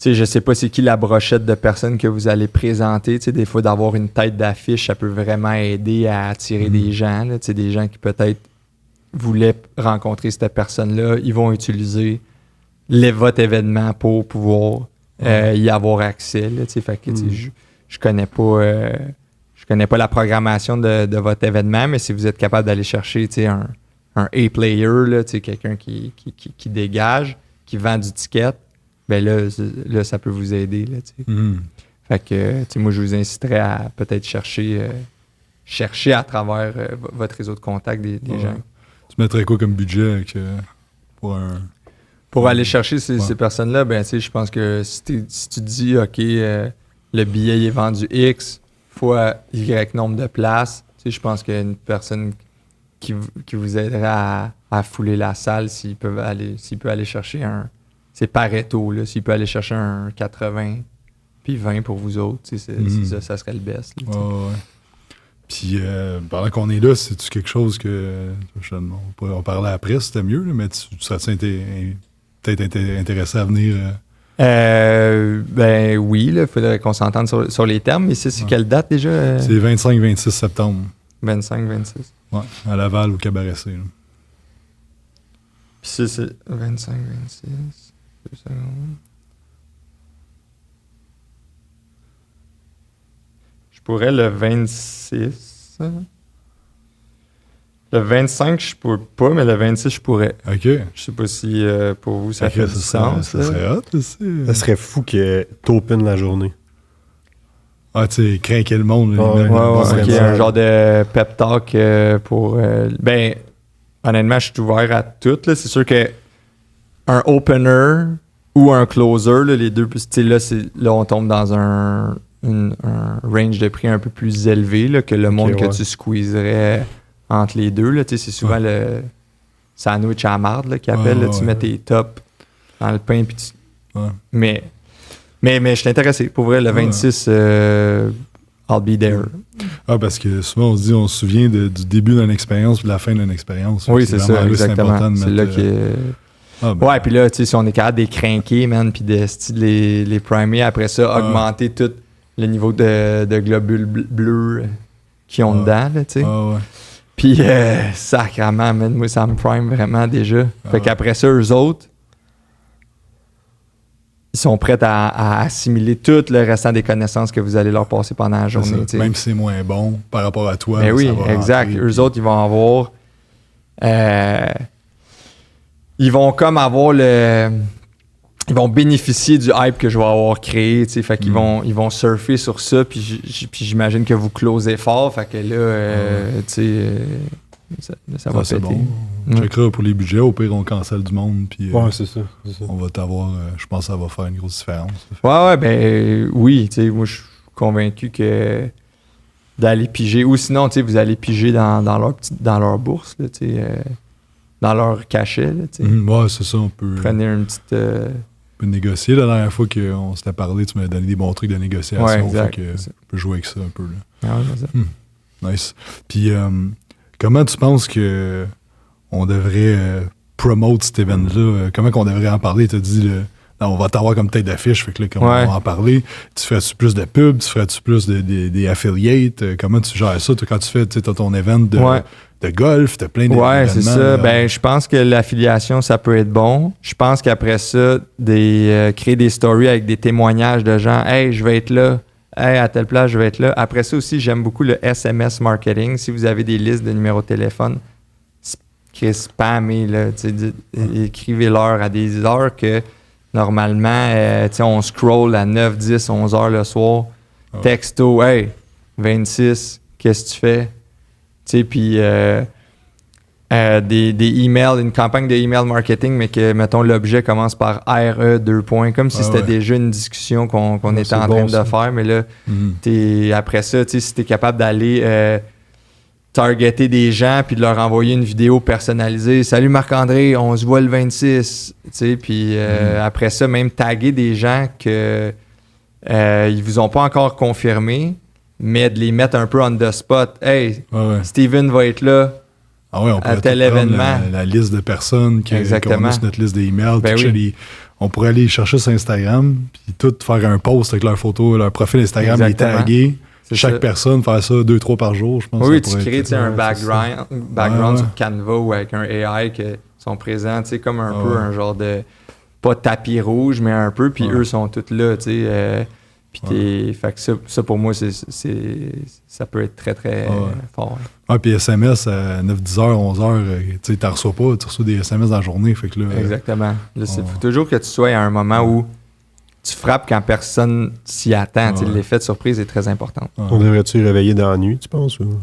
ne sais pas c'est qui la brochette de personnes que vous allez présenter. Des fois, d'avoir une tête d'affiche, ça peut vraiment aider à attirer des gens. Là, des gens qui peut-être voulaient rencontrer cette personne-là. Ils vont utiliser votre événement pour pouvoir y avoir accès. Là, fait que, je connais pas... Je connais pas la programmation de votre événement, mais si vous êtes capable d'aller chercher un A-player, là, quelqu'un qui dégage, qui vend du ticket, ben là, ça peut vous aider. Là, Fait que moi, je vous inciterais à peut-être chercher à travers votre réseau de contacts des gens. Tu mettrais quoi comme budget pour aller chercher ces personnes-là, ben je pense que si tu dis OK, le billet est vendu X fois Y nombre de places, je pense qu'il y a une personne qui vous aiderait à fouler la salle s'il peut aller chercher c'est Pareto, là, s'il peut aller chercher un 80 puis 20 pour vous autres, ça serait le best. Là, Puis pendant qu'on est là, c'est-tu quelque chose que on parlait après, c'était mieux, là, mais tu serais peut-être intéressé à venir ben oui, il faudrait qu'on s'entende sur les termes, mais c'est quelle date déjà? C'est 25-26 septembre. 25-26. Ouais, à Laval ou Cabaressé. Puis ça, c'est 25-26. 2 secondes. Je pourrais le 26. Le 25, je pourrais pas, mais le 26, je pourrais. OK. Je sais pas si pour vous, ça fait du sens. Ça serait hot, aussi. Ça serait fou que t'opines la journée. Ah, tu sais, craquer le monde. Ouais, Ok, vraiment. un genre de pep talk pour... ben, honnêtement, je suis ouvert à tout. Là. C'est sûr que un opener ou un closer, là, les deux, là, là, on tombe dans un range de prix un peu plus élevé là, que le monde que tu squeezerais entre les deux. Là. C'est souvent le sandwich à la marde là, qu'ils appellent. Là, tu mets tes tops dans le pain. Puis Mais je suis intéressé. Pour vrai, le 26, I'll be there. Ah, parce que souvent, on se souvient du début d'une expérience puis de la fin d'une expérience. Oui, c'est ça, exactement. C'est là ouais, puis là, tu sais, si on est capable de les craquer, man, puis de les primer, après ça, augmenter tout le niveau de globules bleus qu'ils ont dedans, là, tu sais. Puis, sacrément, man, moi, ça me prime vraiment déjà. Fait qu'après ça, eux autres, ils sont prêts à assimiler tout le restant des connaissances que vous allez leur passer pendant la journée. Même si c'est moins bon par rapport à toi. Mais oui, exact. Eux autres, ils vont avoir... ils vont comme avoir ils vont bénéficier du hype que je vais avoir créé, tu sais, fait qu'ils ils vont surfer sur ça, puis j'imagine que vous closez fort, fait que là, tu sais, ça va péter. Bon. Checkera pour les budgets, au pire on cancelle du monde, puis c'est ça. on va t'avoir, je pense que ça va faire une grosse différence. Ouais, ben oui, tu sais, moi je suis convaincu que d'aller piger, ou sinon, tu sais, vous allez piger dans leur bourse, là, tu sais, dans leur cachet, là, tu sais. Ouais, c'est ça, on peut... Prenez une petite... On peut négocier. La dernière fois qu'on s'était parlé, tu m'as donné des bons trucs de négociation. Ouais, exact. Fait que on peut jouer avec ça un peu. Là. Ah, c'est ça. Nice. Puis, comment tu penses que on devrait promote cet event-là? Comment qu'on devrait en parler? Tu as dit, on va t'avoir comme tête d'affiche, fait que là, comment on va en parler? Tu ferais-tu plus de pubs? Tu ferais-tu plus des affiliates? Comment tu gères ça? Toi, quand tu fais ton event de golf, tu as plein d'événements. Ouais, c'est ça. Ben, je pense que l'affiliation, ça peut être bon. Je pense qu'après ça, créer des stories avec des témoignages de gens. « Hey, je vais être là. Hey, à telle place, je vais être là. » Après ça aussi, j'aime beaucoup le SMS marketing. Si vous avez des listes de numéros de téléphone, spammez, là, écrivez-leur à des heures que normalement, on scroll à 9, 10, 11 heures le soir. Texto, « Hey, 26, qu'est-ce que tu fais? » Tu sais, puis des emails, une campagne de email marketing, mais que, mettons, l'objet commence par RE 2 points, comme si c'était déjà une discussion qu'on était en train de faire, mais là, après ça, tu sais, si t'es capable d'aller targeter des gens puis de leur envoyer une vidéo personnalisée. « Salut Marc-André, on se voit le 26. » Tu sais, puis après ça, même taguer des gens que ils vous ont pas encore confirmé, mais de les mettre un peu on the spot. « Hey, Steven va être là on à tel événement. » La liste de personnes qu'on a sur notre liste d'emails. On pourrait aller chercher sur Instagram puis tout faire un post avec leur photo, leur profil Instagram, les taguer. Chaque personne faire ça 2-3 par jour, je pense. Oui, tu crées un background sur Canva ou avec un AI qui sont présents, comme un peu un genre de... Pas tapis rouge, mais un peu, puis eux sont tous là, tu sais... Fait que ça, pour moi, ça peut être très, très fort. Puis SMS à 9, 10 heures, 11 heures, tu t'en reçois pas, tu reçois des SMS dans la journée. Fait que là, exactement. Il faut toujours que tu sois à un moment où tu frappes quand personne s'y attend. L'effet de surprise est très important. On devrait-tu réveiller dans la nuit, tu penses? Ou?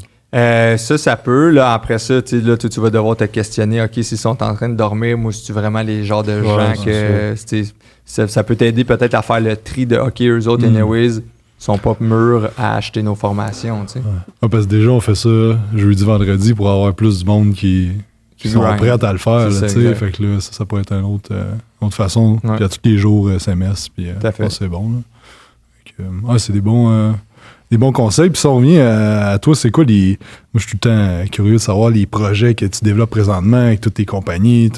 Ça peut. Là, après ça, là, tu vas devoir te questionner. OK, s'ils sont en train de dormir, moi, c'est-tu vraiment les genres de gens que... Ça peut t'aider peut-être à faire le tri de OK, eux autres, anyways, sont pas mûrs à acheter nos formations. Parce que déjà, on fait ça jeudi, vendredi pour avoir plus du monde qui sont prêts à le faire. Là, fait que là, ça pourrait être une autre façon. Puis à tous les jours, SMS. Puis c'est bon. Là. C'est des bons conseils. Puis ça revient à toi, c'est quoi moi, je suis tout le temps curieux de savoir les projets que tu développes présentement avec toutes tes compagnies.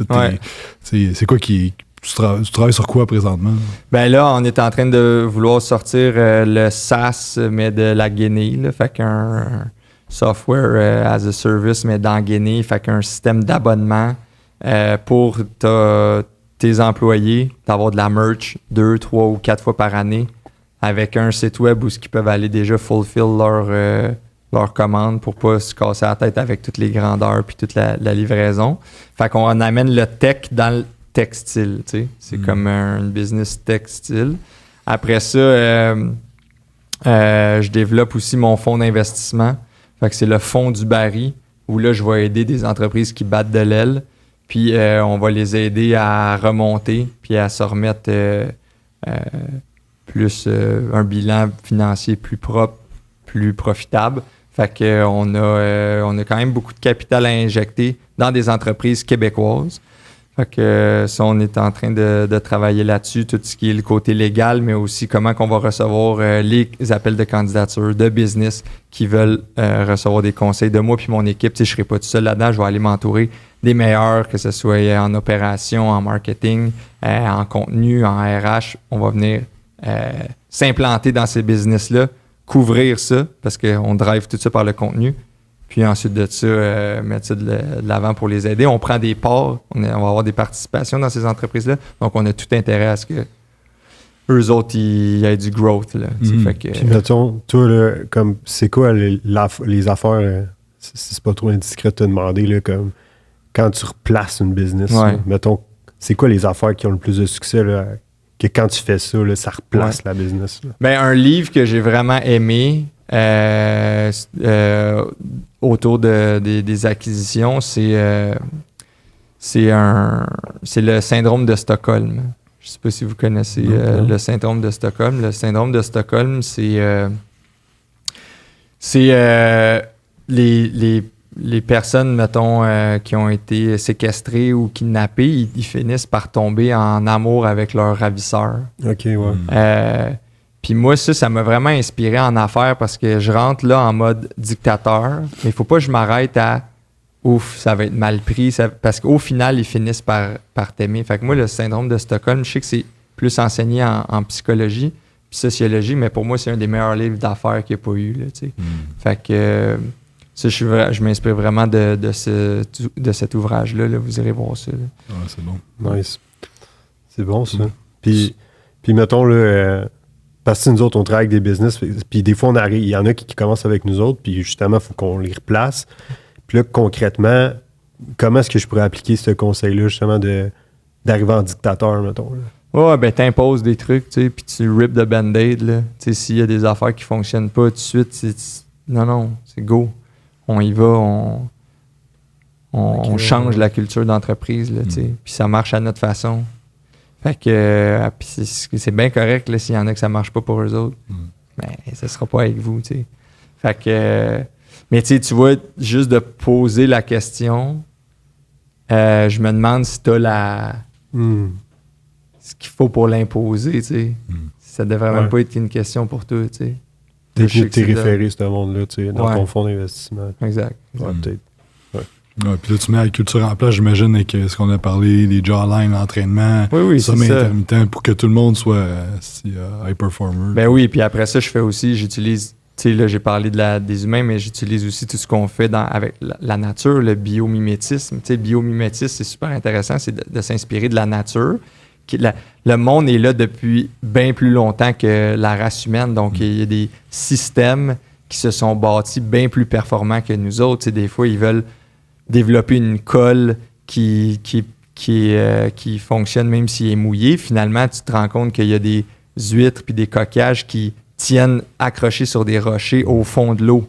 C'est quoi qui... Tu travailles sur quoi présentement? Ben là, on est en train de vouloir sortir le SaaS, mais de la Guinée. Là, fait qu'un software as a service, mais dans Guinée. Fait qu'un système d'abonnement pour tes employés, d'avoir de la merch 2, 3 ou 4 fois par année avec un site web où ils peuvent aller déjà fulfill leurs commandes pour pas se casser la tête avec toutes les grandeurs puis toute la livraison. Fait qu'on amène le tech dans le textile, tu sais. C'est comme un business textile. Après ça, je développe aussi mon fonds d'investissement. Fait que c'est le fonds du Barry, où là, je vais aider des entreprises qui battent de l'aile. Puis on va les aider à remonter puis à se remettre plus un bilan financier plus propre, plus profitable. Fait que on a quand même beaucoup de capital à injecter dans des entreprises québécoises. Fait que ça, on est en train de travailler là-dessus, tout ce qui est le côté légal, mais aussi comment qu'on va recevoir les appels de candidature de business qui veulent recevoir des conseils de moi puis mon équipe. Tu sais, je ne serai pas tout seul là-dedans, je vais aller m'entourer des meilleurs, que ce soit en opération, en marketing, en contenu, en RH. On va venir s'implanter dans ces business-là, couvrir ça, parce qu'on drive tout ça par le contenu. Puis ensuite de ça, mettre ça de l'avant pour les aider. On prend des parts, on va avoir des participations dans ces entreprises-là. Donc, on a tout intérêt à ce que eux autres, il y ait du growth. Là, fait que, puis mettons, toi, là, comme, c'est quoi les affaires, si c'est pas trop indiscret de te demander, là, comme quand tu replaces une business, là, mettons, c'est quoi les affaires qui ont le plus de succès, là, que quand tu fais ça, là, ça replace la business? Là? Ben, un livre que j'ai vraiment aimé, autour des acquisitions, c'est le syndrome de Stockholm. Je ne sais pas si vous connaissez le syndrome de Stockholm. Le syndrome de Stockholm, c'est les personnes, mettons, qui ont été séquestrées ou kidnappées, ils finissent par tomber en amour avec leur ravisseur. OK, ouais. Puis moi, ça m'a vraiment inspiré en affaires parce que je rentre là en mode dictateur, mais il faut pas que je m'arrête à « ouf, ça va être mal pris », parce qu'au final, ils finissent par t'aimer. Fait que moi, le syndrome de Stockholm, je sais que c'est plus enseigné en psychologie puis sociologie, mais pour moi, c'est un des meilleurs livres d'affaires qu'il n'y a pas eu. Là, fait que ça, je m'inspire vraiment de cet ouvrage-là. Là. Vous irez voir ça. Ouais, c'est bon. Nice. C'est bon, ça. Puis mettons, là... parce que nous autres, on travaille avec des business, puis des fois, on arrive, il y en a qui commencent avec nous autres, puis justement, il faut qu'on les replace. Puis là, concrètement, comment est-ce que je pourrais appliquer ce conseil-là, justement, d'arriver en dictateur, mettons? Là? Ouais, ben t'imposes des trucs, tu sais, puis tu rip de band-aid, là. Tu sais, s'il y a des affaires qui fonctionnent pas tout de suite, non, c'est go. On y va, on change la culture d'entreprise, là, tu sais, puis ça marche à notre façon. Fait que c'est bien correct là, s'il y en a que ça marche pas pour eux autres. Mais ça sera pas avec vous, tu sais. Fait que mais tu vois, juste de poser la question, je me demande si t'as ce qu'il faut pour l'imposer, tu sais. Ça devrait même pas être une question pour toi, tu sais. T'es référé ce monde-là, tu sais, dans ton fonds d'investissement. Exact. Ouais, peut-être. Ouais, puis là, tu mets la culture en place, j'imagine, avec ce qu'on a parlé, les jawlines, l'entraînement, sommeil intermittent, pour que tout le monde soit high performer. Ben oui, puis après ça, je fais aussi, j'utilise, tu sais, là, j'ai parlé des humains, mais j'utilise aussi tout ce qu'on fait avec la nature, le biomimétisme. Tu sais, le biomimétisme, c'est super intéressant, c'est de s'inspirer de la nature. Le monde est là depuis bien plus longtemps que la race humaine, donc il y a des systèmes qui se sont bâtis bien plus performants que nous autres. Tu sais, des fois, ils veulent développer une colle qui fonctionne même s'il est mouillé. Finalement, tu te rends compte qu'il y a des huîtres puis des coquillages qui tiennent accrochés sur des rochers au fond de l'eau.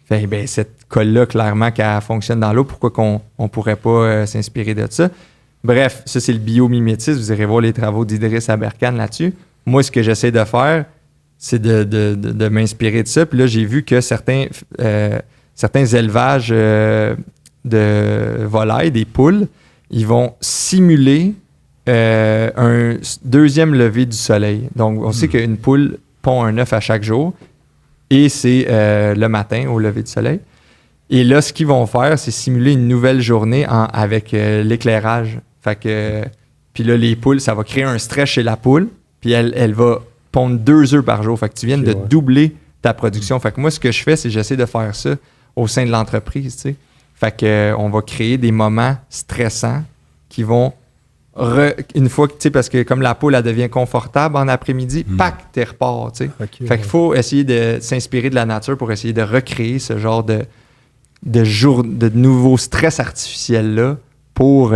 Fait ben, cette colle-là, clairement, qu'elle fonctionne dans l'eau, pourquoi qu'on ne pourrait pas s'inspirer de ça? Bref, ça, c'est le biomimétisme. Vous irez voir les travaux d'Idriss Aberkane là-dessus. Moi, ce que j'essaie de faire, c'est de m'inspirer de ça. Puis là, j'ai vu que certains élevages de volailles, des poules, ils vont simuler un deuxième lever du soleil. Donc, on sait qu'une poule pond un œuf à chaque jour et c'est le matin au lever du soleil. Et là, ce qu'ils vont faire, c'est simuler une nouvelle journée avec l'éclairage. Fait que, puis là, les poules, ça va créer un stress chez la poule, puis elle va pondre 2 œufs par jour. Fait que tu viens de doubler ta production. Fait que moi, ce que je fais, c'est que j'essaie de faire ça au sein de l'entreprise, tu sais. Fait que on va créer des moments stressants qui vont une fois que, tu sais, parce que comme la peau, elle devient confortable en après-midi, pac, t'es repars, tu sais. Ok, Fait qu'il faut essayer de s'inspirer de la nature pour essayer de recréer ce genre de nouveau stress artificiel-là pour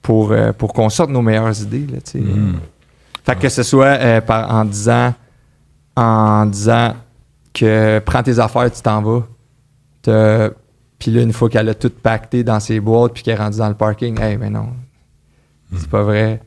qu'on sorte nos meilleures idées, là, tu sais. Fait que ce soit en disant que prends tes affaires, tu t'en vas. Puis là, une fois qu'elle a tout pacté dans ses boîtes puis qu'elle est rendue dans le parking, hey, mais non, c'est pas vrai.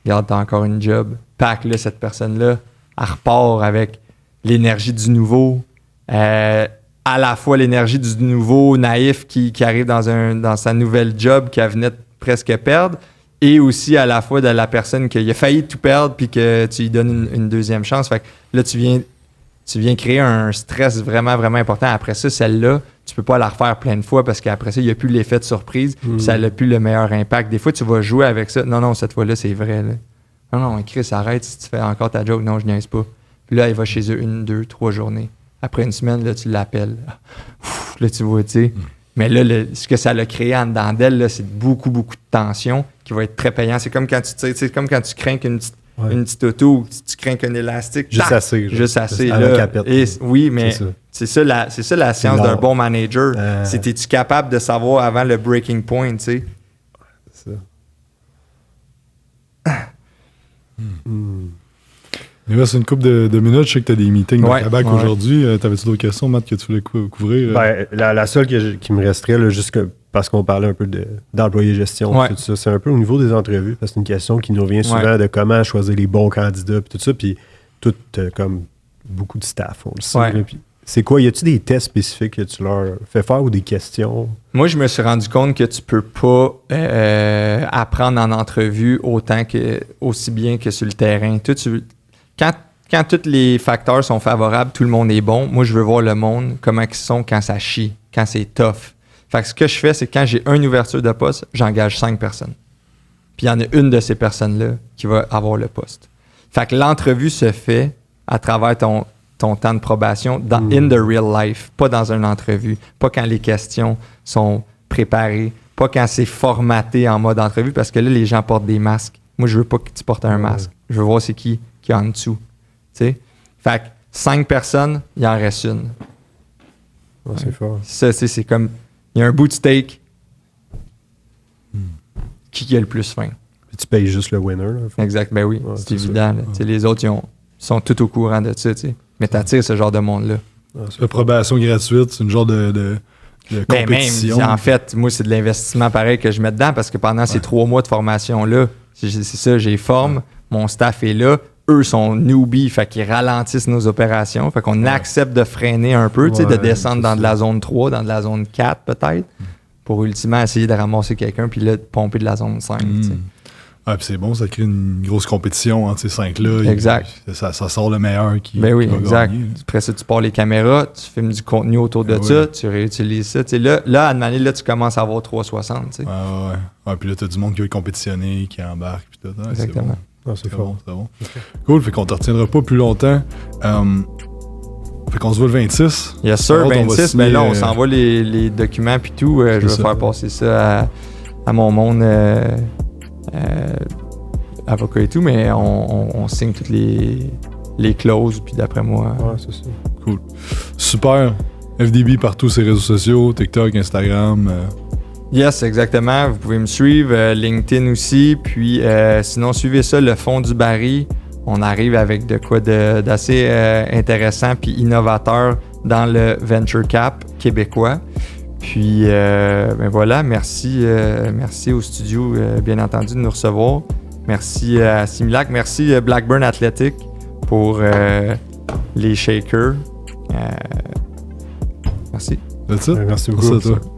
Regarde, t'as encore une job. Pack, là, cette personne-là, elle repart avec l'énergie du nouveau. À la fois l'énergie du nouveau naïf qui arrive dans sa nouvelle job qu'elle venait de presque perdre, et aussi à la fois de la personne qui a failli tout perdre puis que tu lui donnes une deuxième chance. Fait que là, tu viens créer un stress vraiment, vraiment important. Après ça, celle-là, tu peux pas la refaire plein de fois parce qu'après ça, il n'y a plus l'effet de surprise puis ça n'a plus le meilleur impact. Des fois, tu vas jouer avec ça. Non, cette fois-là, c'est vrai. Là. Non, Chris, arrête si tu fais encore ta joke. Non, je niaise pas. Puis là, il va chez eux 1, 2, 3 journées. Après une semaine, là, tu l'appelles. Là, tu vois, tu sais. Mais là, ce que ça l'a créé en dedans d'elle, là, c'est beaucoup, beaucoup de tension qui va être très payant. C'est comme quand tu tires, c'est comme quand tu crains une petite auto ou tu crains qu'un élastique. Juste assez. Juste assez. Là. Oui, mais c'est ça la science d'un bon manager. C'est es-tu capable de savoir avant le breaking point, tu sais? C'est ça. Il reste une couple de minutes. Je sais que tu as des meetings de Québec aujourd'hui. T'avais-tu d'autres questions, Matt, que tu voulais couvrir? Ben, la seule qui me resterait, là, juste parce qu'on parlait un peu d'employé gestion, tout ça, c'est un peu au niveau des entrevues, parce que c'est une question qui nous revient souvent de comment choisir les bons candidats, puis tout ça, puis tout comme beaucoup de staff, on le sait. Là, puis c'est quoi? Y a-tu des tests spécifiques que tu leur fais faire ou des questions? Moi, je me suis rendu compte que tu peux pas apprendre en entrevue aussi bien que sur le terrain. Quand tous les facteurs sont favorables, tout le monde est bon. Moi, je veux voir le monde, comment ils sont quand ça chie, quand c'est tough. Fait que ce que je fais, c'est que quand j'ai une ouverture de poste, j'engage 5 personnes. Puis il y en a une de ces personnes-là qui va avoir le poste. Fait que l'entrevue se fait à travers ton temps de probation in the real life, pas dans une entrevue, pas quand les questions sont préparées, pas quand c'est formaté en mode entrevue, parce que là, les gens portent des masques. Moi, je veux pas que tu portes un masque. Je veux voir c'est qui est en dessous. T'sais? Fait que 5 personnes, il en reste une. Ouais, c'est fort. Ça, c'est comme... Il y a un bout de steak. Qui a le plus faim? Puis tu payes juste le winner. Là, exact. Ben oui, c'est évident. Les autres, ils sont tout au courant de ça. T'sais. Mais t'attires ce genre de monde-là. La probation gratuite, c'est une genre de compétition. Même, en fait, moi, c'est de l'investissement pareil que je mets dedans parce que pendant ces 3 mois de formation-là, c'est ça, j'ai forme, mon staff est là, eux sont newbies, fait qu'ils ralentissent nos opérations, fait qu'on accepte de freiner un peu, de descendre dans de la zone 3, dans de la zone 4 peut-être, pour ultimement essayer de ramasser quelqu'un puis là, de pomper de la zone 5. Ah, puis c'est bon, ça crée une grosse compétition entre ces 5-là. Exact. Ça sort le meilleur qui ben oui, exact. Gagner. Après ça, tu pars les caméras, tu filmes du contenu autour de ça, tu réutilises ça. Là, à demander, là, tu commences à avoir 360. Ouais, puis là, tu as du monde qui veut compétitionner, qui embarque. Puis tout. Exactement. C'est fort. C'est bon. Cool, fait qu'on te retiendra pas plus longtemps. Fait qu'on se voit le 26. Yes, sir, 26. Mais là, on s'envoie les documents puis tout. Je vais faire passer ça à mon monde avocat et tout, mais on signe toutes les clauses, puis d'après moi... Ouais, c'est ça. Cool. Super. FDB partout sur les réseaux sociaux, TikTok, Instagram... Yes, exactement. Vous pouvez me suivre, LinkedIn aussi. Puis sinon, suivez ça, le fond du baril. On arrive avec de quoi d'assez intéressant puis innovateur dans le Venture Cap québécois. Puis ben voilà, merci au studio, bien entendu, de nous recevoir. Merci à Similac. Merci Blackburn Athletic pour les shakers. Merci. That's it? Merci beaucoup. Merci à toi.